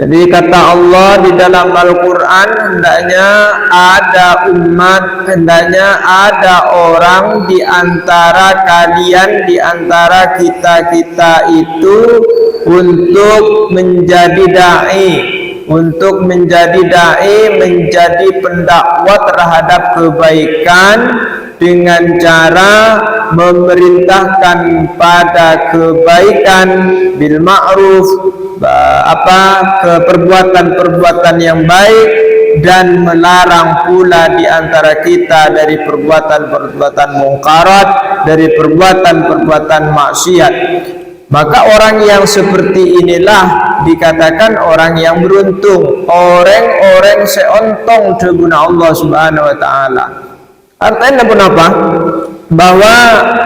Jadi kata Allah di dalam Al-Quran, hendaknya ada umat, hendaknya ada orang di antara kalian, di antara kita-kita itu untuk menjadi da'i, untuk menjadi da'i, menjadi pendakwa terhadap kebaikan dengan cara memerintahkan pada kebaikan bil ma'ruf, perbuatan-perbuatan yang baik, dan melarang pula di antara kita dari perbuatan-perbuatan mungkarat, dari perbuatan-perbuatan maksiat. Maka orang yang seperti inilah dikatakan orang yang beruntung, orang-orang seontong teguna Allah Subhanahu wa taala. Artinya apa? Bahwa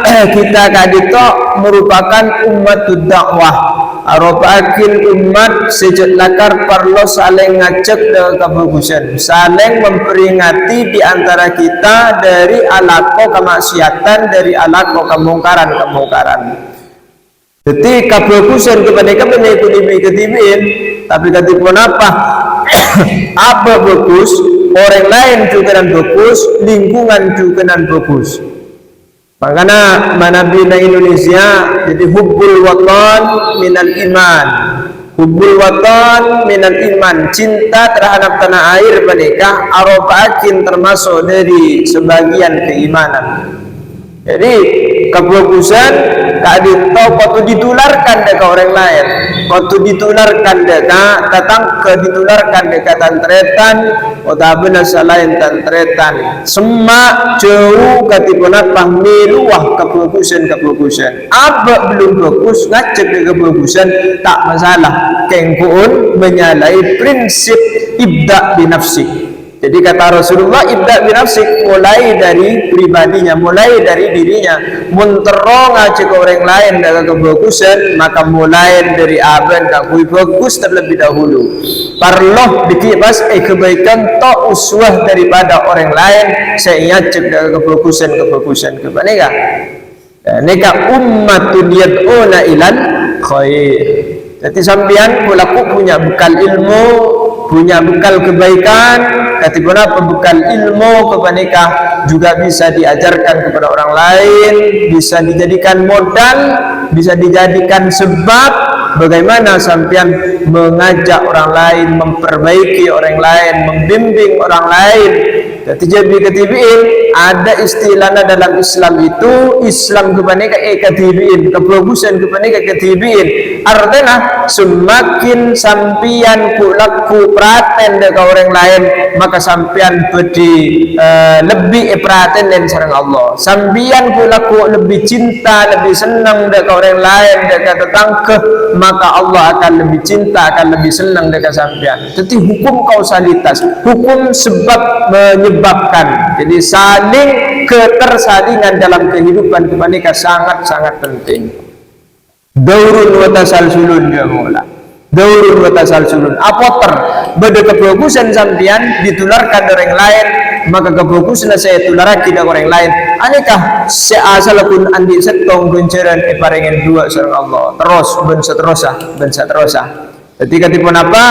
kita kadito merupakan umatud dakwah. Arobakil umat sejak lakar perlu saling ngajak dengan kebagusan, saling memperingati di antara kita dari alako kemaksiatan, dari alako kemungkaran. Jadi kebagusan kepada ketibin, tapi ketika apa? Apa bagus? Orang lain juga dan bagus, lingkungan juga dan bagus. Makanya manabina Indonesia jadi hubbul watan minal iman, hubbul watan minal iman, cinta terhadap tanah air menikah arobakin termasuk dari sebagian keimanan. Jadi kebagusan kadin tau kau ditularkan dekat orang lain, kau ditularkan dekat ditularkan dekat tantretan, atau selain tantretan, semak jauh katipunat pahmiluah kebagusan. Apa belum bagus ngajak ke kebagusan tak masalah. Kengkun menyalahi prinsip ibda binafsik. Jadi kata Rasulullah, ibda binafsik, mulai dari pribadinya, mulai dari dirinya. Munterong ngajak orang lain dengan kebagusan, maka mulai dari aben kakui bagus terlebih dahulu. Parloh dikibas kebaikan to uswah daripada orang lain, saya ngajak dengan kebagusan kebanyakan. Nika ummatun yad'una ilal khair. Jadi sampean mulaku punya bekal ilmu, punya bekal kebaikan, ketika pembekal ilmu kepanikah juga bisa diajarkan kepada orang lain, bisa dijadikan modal, bisa dijadikan sebab bagaimana sampean mengajak orang lain, memperbaiki orang lain, membimbing orang lain. Jadi jadi ketibiin ada istilahnya dalam Islam itu, Islam kepanika ketibiin, kebagusan kepanika ketibiin. Artinya semakin sampian kulaku praten dengan orang lain, maka sampian bedi lebih praten dan sareng Allah. Sampian kulaku lebih cinta, lebih senang dengan orang lain, dengan tetangga, maka Allah akan lebih cinta, akan lebih senang dengan sampian. Jadi hukum kausalitas, hukum sebab menyebabkan. Jadi saling ketersalingan dalam kehidupan kepanika sangat-sangat penting. Daurun wa tasalsulun ya Mola. Daurun wa tasalsulun. Apoter beda kebagusan sampean ditularkan orang lain, maka kebagusan saya tularkan dengan orang lain. Anekah seasalapun andi setong benceran parengen dua sareng Allah. Terus ben seterusah. Jadi ketika apa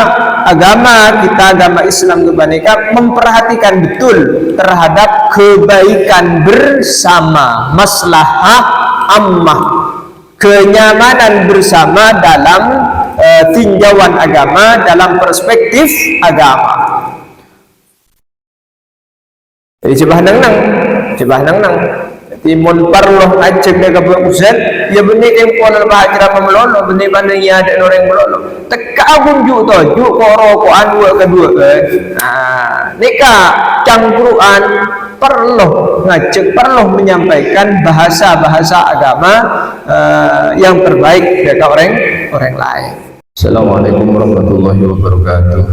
agama kita, agama Islam kebanyakan memperhatikan betul terhadap kebaikan bersama, maslahah ammah, kenyamanan bersama dalam tinjauan agama, dalam perspektif agama. Jadi cebah nang. Timun parloh ngajak dengan kebagusan, ya benih kempuan bahajra memelolo, benih pandang ya ada orang melolo. Teka juk koro ko anu kedua kan. Nah, nikah cangkruan perlu ngajak, perlu menyampaikan bahasa agama yang terbaik dari orang lain. Assalamualaikum warahmatullahi wabarakatuh.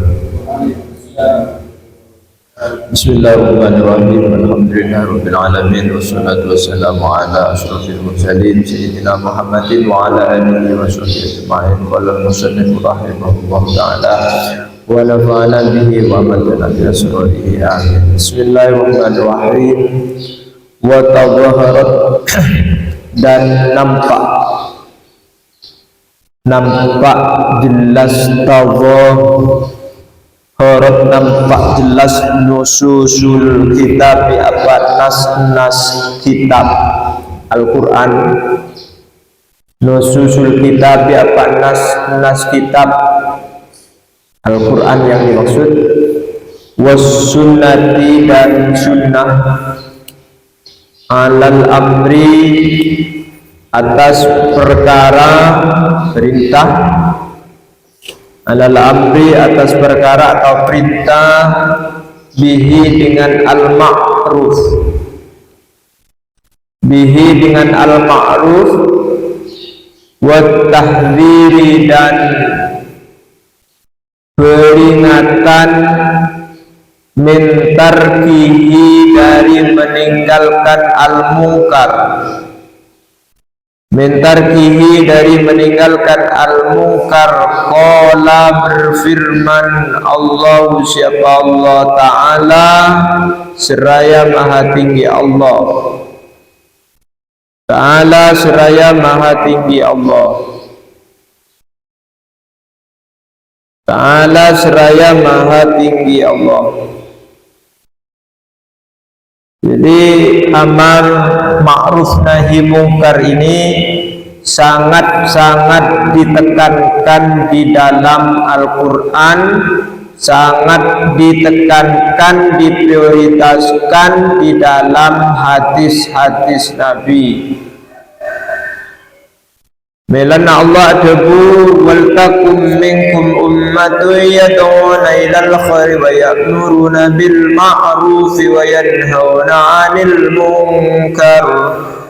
Bismillahirrahmanirrahim. Alhamdulillahirabbil alamin wassalatu wassalamu ala asyrofil mursalin sayyidina Muhammadin wa ala alihi washabbihi ajma'in. Qala al-musannif rahimahullah ta'ala wa nafa'ana bihi wa amalna bi asrarihi amin. Bismillahirrahmanirrahim. Wa tadhaharat dan nampak jelas tadhahharat, nampak jelas nususul kitab, apa nas kitab Al-Quran. Nususul kitab, apa nas kitab Al-Quran yang dimaksud. Was sunnati, dan sunnah. Alal amri, atas perkara perintah. Alal amri, atas perkara atau perintah. Bihi, dengan al-ma'ruf. Bihi, dengan al-ma'ruf. Wa tahdhiri, dan peringatan. Min tarkihi, dari meninggalkan al-munkar. Min tarkihi, dari meninggalkan al-munkar. Qala, berfirman Allah, siapa Allah Ta'ala, seraya maha tinggi Allah. Ta'ala, seraya maha tinggi Allah. Ta'ala, seraya maha tinggi Allah. Jadi amal ma'ruf nahi mungkar ini sangat-sangat ditekankan di dalam Al-Quran, sangat ditekankan, diprioritaskan di dalam hadis-hadis Nabi. Melana Allah debu, wal takum minkum ummatun yad'una ilal khairi wa ya'muruna bil ma'ruf wa yanhauna 'anil munkar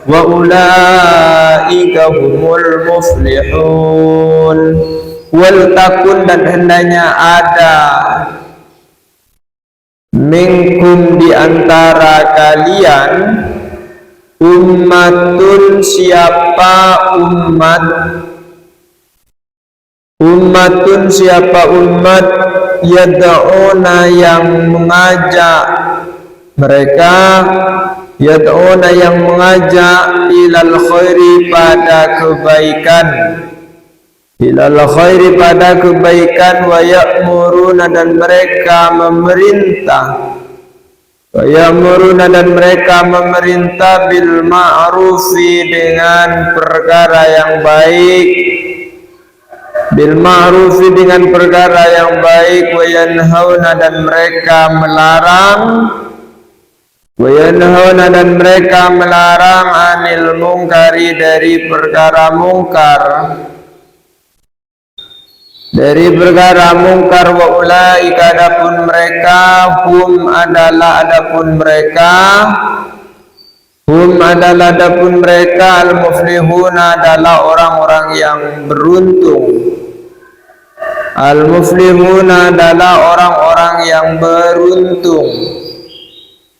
wa ulaika humul muflihun. Wal takun, dan hendaknya ada, minkum, di antara kalian, ummatun, siapa umat. Ummatun, siapa umat. Yad'una, yang mengajak mereka. Yad'una, yang mengajak. Ilal khairi, pada kebaikan. Ilal khairi, pada kebaikan. Wa ya'muruna, dan mereka memerintah. Wa ya'muruna, dan mereka memerintah. Bil ma'rufi, dengan perkara yang baik. Bil ma'rufi, dengan perkara yang baik. Wa yanhauna, dan mereka melarang. Wa yanhauna, dan mereka melarang. Anil mungkari, dari perkara mungkar. Dari perkara mungkar. Wa ulaika, adapun mereka, hum adalah, adapun mereka, hum adalah, adapun mereka, al-muflihuna, adalah orang-orang yang beruntung. Al-muflihuna, adalah orang-orang yang beruntung.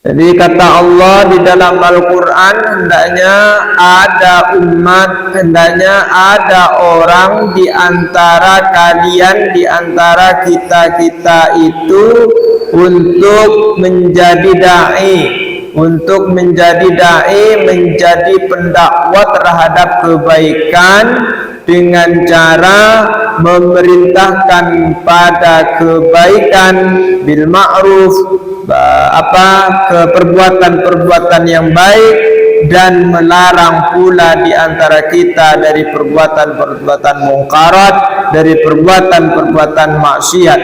Jadi kata Allah di dalam Al-Quran, hendaknya ada umat, hendaknya ada orang di antara kalian, di antara kita-kita itu, untuk menjadi da'i, untuk menjadi da'i, menjadi pendakwah terhadap kebaikan, dengan cara memerintahkan pada kebaikan, bil ma'ruf, perbuatan-perbuatan yang baik, dan melarang pula di antara kita dari perbuatan-perbuatan mungkarat, dari perbuatan-perbuatan maksiat.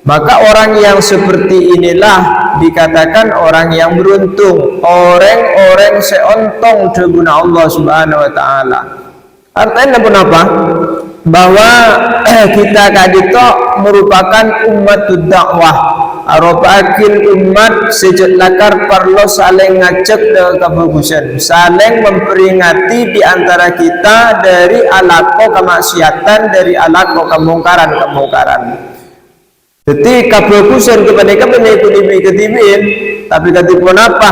Maka orang yang seperti inilah dikatakan orang yang beruntung, orang-orang seontong deguna Allah Subhanahu wa taala. Artinya apa? Bahwa kita kadito merupakan umatud dakwah. Aropakin umat sejak lakar perlu saling ngajak dengan kebagusan, saling memperingati di antara kita dari alako kemaksiatan, dari alako kemungkaran. Jadi kebagusan kepada ikut-ikut, tapi ketika apa?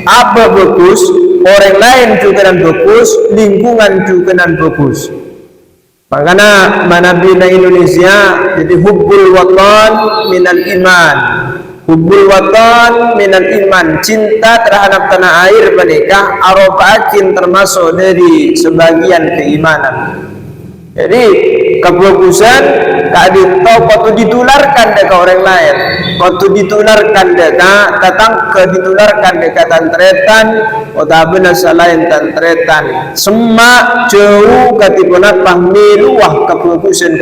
Apa bagus? Orang lain juga dan bagus, lingkungan juga dan bagus. Makanya Nabi Indonesia jadi hubbul watan minal iman. Hubbul watan minal iman, cinta terhadap tanah air menikah arobakin termasuk dari sebagian keimanan. Jadi kebagusan tak ditau waktu ditularkan ke orang lain, waktu ditularkan datang ke ditularkan dekat tantretan, atau benar selain tantretan semak jauh katipuna pamiluah kebagusan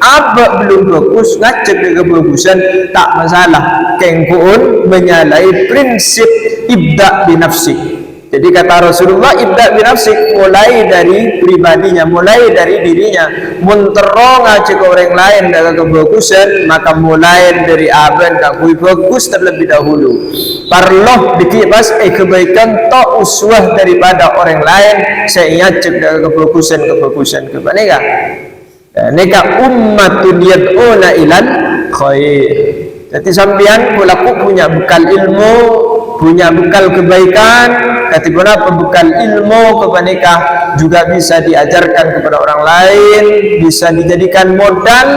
apa belum bagus ngajak ke kebagusan tak masalah, kengkun menyalahi prinsip ibda binafsik. Jadi kata Rasulullah, ibda binafsik, mulai dari pribadinya, mulai dari dirinya. Muntero ngajak orang lain dengan kebagusan, maka mulai dari aben kakui bagus terlebih dahulu. Parloh dikibas kebaikan to uswah daripada orang lain, saya ngajak dengan kebagusan kebaneka. Neka ummatun yad'una ilal khair. Jadi sampean pulaku punya bekal ilmu, punya bekal kebaikan, ketika pembekal ilmu kebaneka juga bisa diajarkan kepada orang lain, bisa dijadikan modal,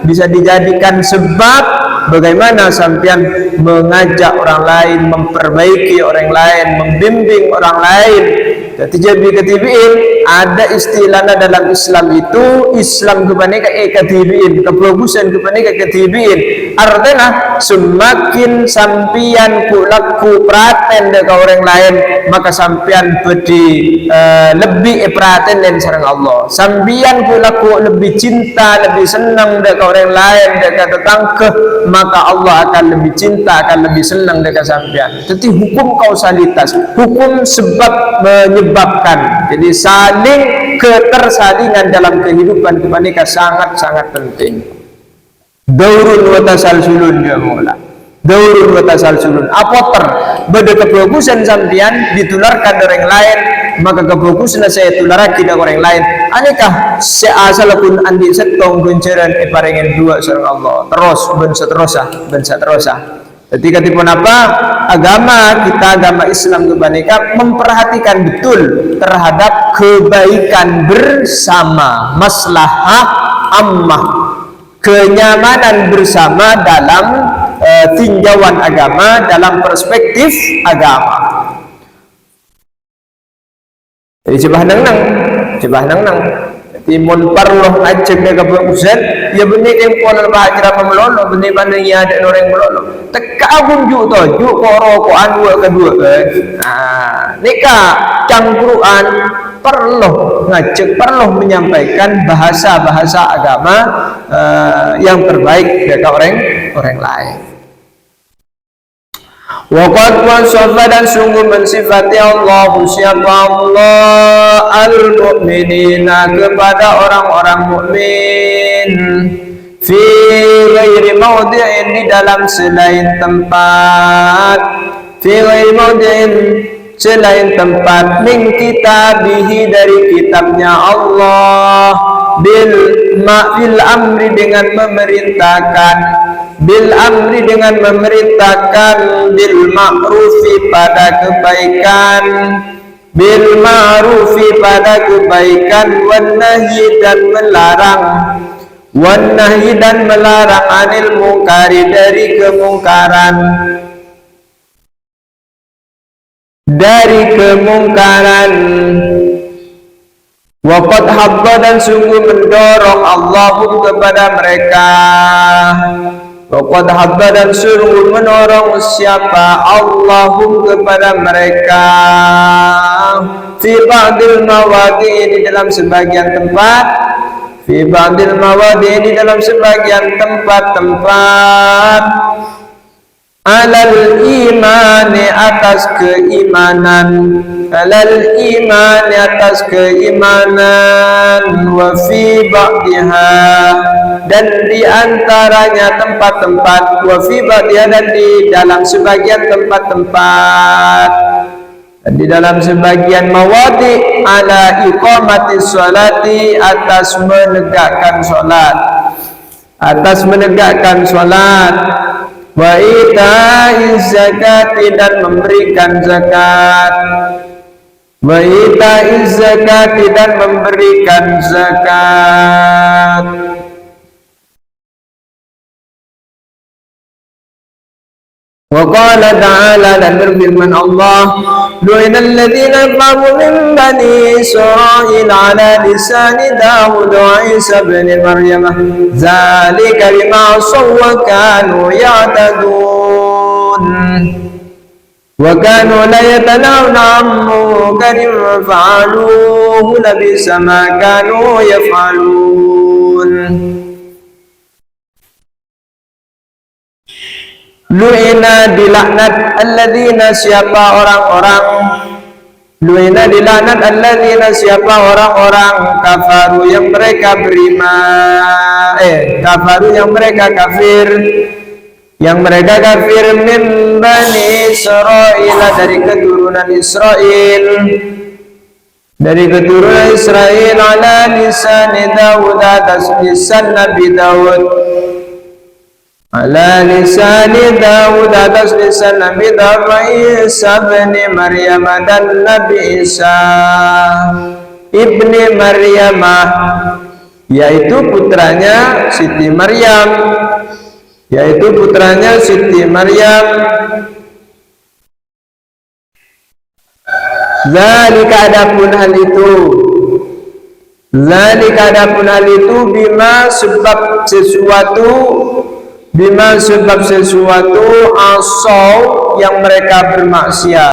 bisa dijadikan sebab bagaimana sampean mengajak orang lain, memperbaiki orang lain, membimbing orang lain. Jadi ketibiin ada istilahnya dalam Islam itu, Islam kebaneka ketibiin, kebagusan kebaneka ketibiin. Artinya semakin sampian kulaku praten dengan orang lain, maka sampian beri lebih praten dan sareng Allah. Sampian kulaku lebih cinta, lebih senang dengan orang lain, dengan tetangga, maka Allah akan lebih cinta, akan lebih senang dengan sampian. Jadi hukum kausalitas, hukum sebab menyebabkan. Jadi saling ketersalingan dalam kehidupan kebaneka sangat-sangat penting. Daurun wa tasalsulun ya Mola. Daurun wa tasalsulun. Apoter beda kebagusan sampean ditularkan dari orang lain, maka kebagusan saya tularkan dari orang lain. Anekah seasalapun andi setong gonceran parengen dua sareng Allah. Terus ben seterusah. Ketika tipun apa agama kita, agama Islam kebaneka memperhatikan betul terhadap kebaikan bersama, maslahah ammah, kenyamanan bersama dalam tinjauan agama, dalam perspektif agama. Jadi coba nang timun parloh ajeng dengan kebagusan ya benih yang pola bahajra memelolo benih banding ya ada orang melolo teka agun juk koro ko anu kedua nikah cangkruan perlu ngajak, perlu menyampaikan bahasa-bahasa agama yang terbaik dari orang lain. Waqad wasafa dan sungguh mensifati Allah siapa Allah al-mu'minina kepada orang-orang mukmin fi ghairi mawdi'in di dalam selain tempat, fi ghairi mawdi'in selain tempat min kitabihi dari kitabnya Allah bil amri dengan memerintahkan, bil amri dengan memerintahkan, bil ma'rufi pada kebaikan, bil ma'rufi pada kebaikan, wan nahyi dan melarang, wan nahyi dan melarang anil mungkari dari kemungkaran, dari kemungkaran. Waqad habba dan sungguh mendorong Allahum kepada mereka, waqad habba dan sungguh mendorong siapa Allahum kepada mereka fi ba'dil mawadi di dalam sebagian tempat, fi ba'dil mawadi di dalam sebagian tempat-tempat alal imani atas keimanan, alal imani atas keimanan, wa fi ba'diha dan diantaranya tempat-tempat, wa fi ba'diha dan di dalam sebagian tempat-tempat, dan di dalam sebagian mawadi ala iqamati sholati atas menegakkan sholat, atas menegakkan sholat, wa ita'iz zakati dan memberikan zakat, wa ita'iz zakati dan memberikan zakat. Wa qala ta'ala, dan berfirman Allah, lu'ina alladhina kafaru min bani Israil ala lisani Dawud wa Isa ibn Maryam dzalika bima asaw wa kanu ya'tadun wa kanu la yatanawna 'an munkarin fa'aluhu labisa ma kanu yaf'alun. Lu'ina dilaknat alladzina, siapa orang-orang, lu'ina dilaknat alladzina, siapa orang-orang kafaru yang mereka beriman, kafaru yang mereka kafir, min bani Israil, dari keturunan Israel, ala lisani Dawud, atas lisan Nabi Dawud, ala lisani Dawud, atas lisan Nabi Dawud, wa Isa ibn Maryam, dan Nabi Isa ibni Maryam, yaitu putranya Siti Maryam, Zalika adapun hal itu, bima sebab sesuatu, asau yang mereka bermaksiat,